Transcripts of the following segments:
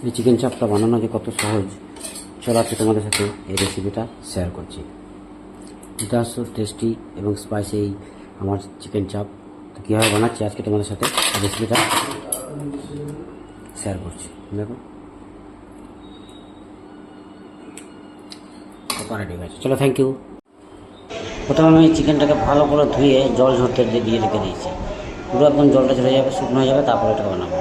এই চিকেন চাপটা বানানো যে কত সহজ, চলো আজকে তোমাদের সাথে এই রেসিপিটা শেয়ার করছি। এটা সো টেস্টি এবং স্পাইসি আমার চিকেন চাপ। তো কীভাবে বানাচ্ছি আজকে তোমাদের সাথে রেসিপিটা শেয়ার করছি। দেখো রেডি হয়ে গেছে, চলো থ্যাংক ইউ। প্রথমে আমি চিকেনটাকে ভালো করে ধুয়ে জল ঝরতে দিয়ে রেখে দিয়েছি, পুরো একদম জলটা ঝরে যাবে, শুকনো হয়ে যাবে, তারপরে এটা বানাবো।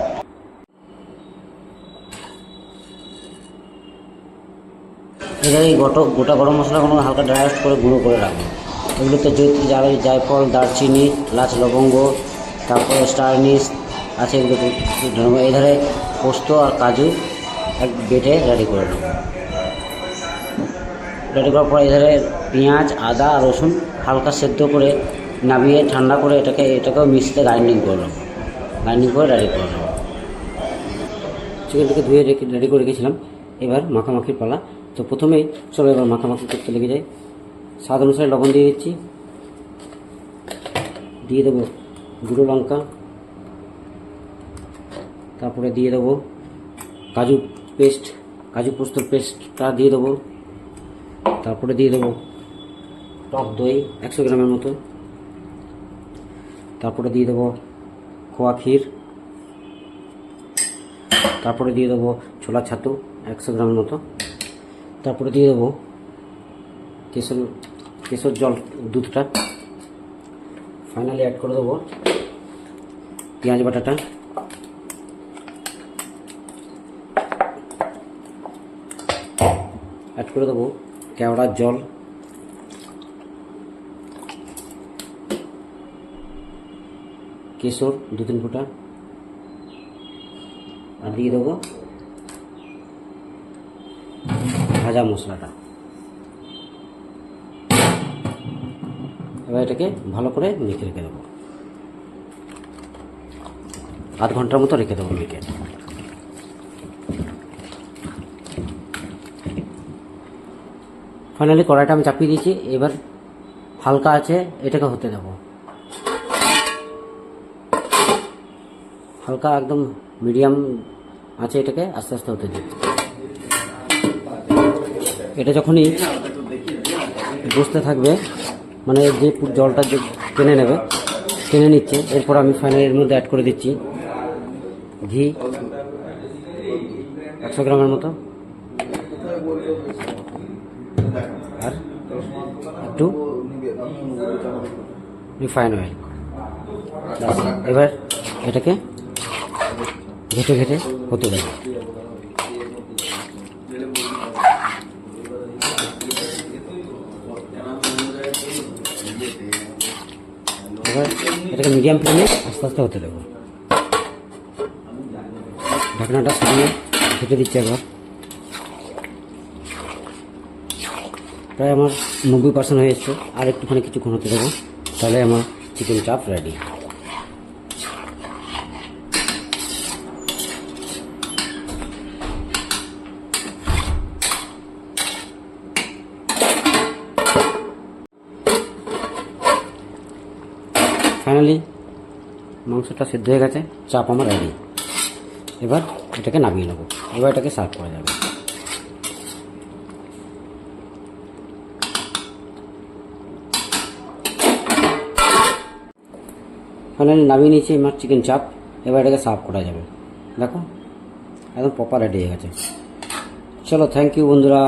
এবার এই গোটা গরম মশলাগুলো হালকা ড্রাই রোস্ট করে গুঁড়ো করে রাখবো। এগুলোতে জায়ফল, দারচিনি, এলাচ, লবঙ্গ, তারপরে স্টার নিস আছে, এগুলোকে এই ধারে পোস্ত আর কাজু এক বেটে রেডি করে নেবো। রেডি করার পর এধারে পেঁয়াজ, আদা আর রসুন হালকা সেদ্ধ করে নামিয়ে ঠান্ডা করে এটাকেও মিক্সিতে গ্রাইন্ডিং করে নেবো। গ্রাইন্ডিং করে রেডি করে নেবো। চিকেনটাকে ধুয়ে রেডি করে রেখেছিলাম, এবার মাখামাখির পালা। তো প্রথমেই চলো এবার মাখামাখি করতে লেগে যাই। স্বাদ অনুসারে লবণ দিয়ে দিচ্ছি, দিয়ে দেবো গুঁড়ো লঙ্কা, তারপরে দিয়ে দেবো কাজু পোস্তর পেস্টটা দিয়ে দেবো, তারপরে দিয়ে দেবো টক দই 100 গ্রামের মতো, তারপরে দিয়ে দেবো খোয়া ক্ষীর, তারপরে দিয়ে দেবো ছোলা ছাতু 100 গ্রামের মতো, তারপরে দিয়ে দেবো কেশর জল দুধটা, ফাইনালি অ্যাড করে দেবো পেঁয়াজ বাটাটা, অ্যাড করে দেবো কেওড়ার জল, কেশর 2-3 ফোঁটা, আর দিয়ে দেবো ভাজা মশলাটা। এবার এটাকে ভালো করে মেখে রেখে দেবো, আধ ঘন্টার মতো রেখে দেবো মেখে। ফাইনালি কড়াইটা আমি চাপিয়ে দিয়েছি, এবার হালকা আছে এটাকে হতে দেবো, হালকা একদম মিডিয়াম আছে, এটাকে আস্তে আস্তে হতে দিই। এটা যখনই বসতে থাকবে, মানে যে জলটা টেনে নিচ্ছে, এরপর আমি ফাইনালি এর মধ্যে অ্যাড করে দিচ্ছি ঘি 100 গ্রামের মতো, আর একটু রিফাইন অয়েল। এবার এটাকে ঘেটে হতে দেবো। এবার এটাকে মিডিয়াম ফ্লেমে আস্তে আস্তে হতে দেবো। ঢাকনাটা সরিয়ে ঘেটে দিচ্ছি একবার। প্রায় আমার 90% হয়ে এসছে, আর একটুখানি কিছুক্ষণ হতে দেবো, তাহলে আমার চিকেন চাপ রেডি। ফাইনালি মাংসটা সিদ্ধ হয়ে গেছে, চাপ আমার রেডি। এবার এটাকে নামিয়ে নেবো, এবার এটাকে সার্ভ করা যাবে। ফাইনালি নামিয়ে নিয়েছি আমার চিকেন চাপ, এবার এটাকে সার্ভ করা যাবে। দেখো একদম প্রপার রেডি হয়ে গেছে। চলো থ্যাংক ইউ বন্ধুরা।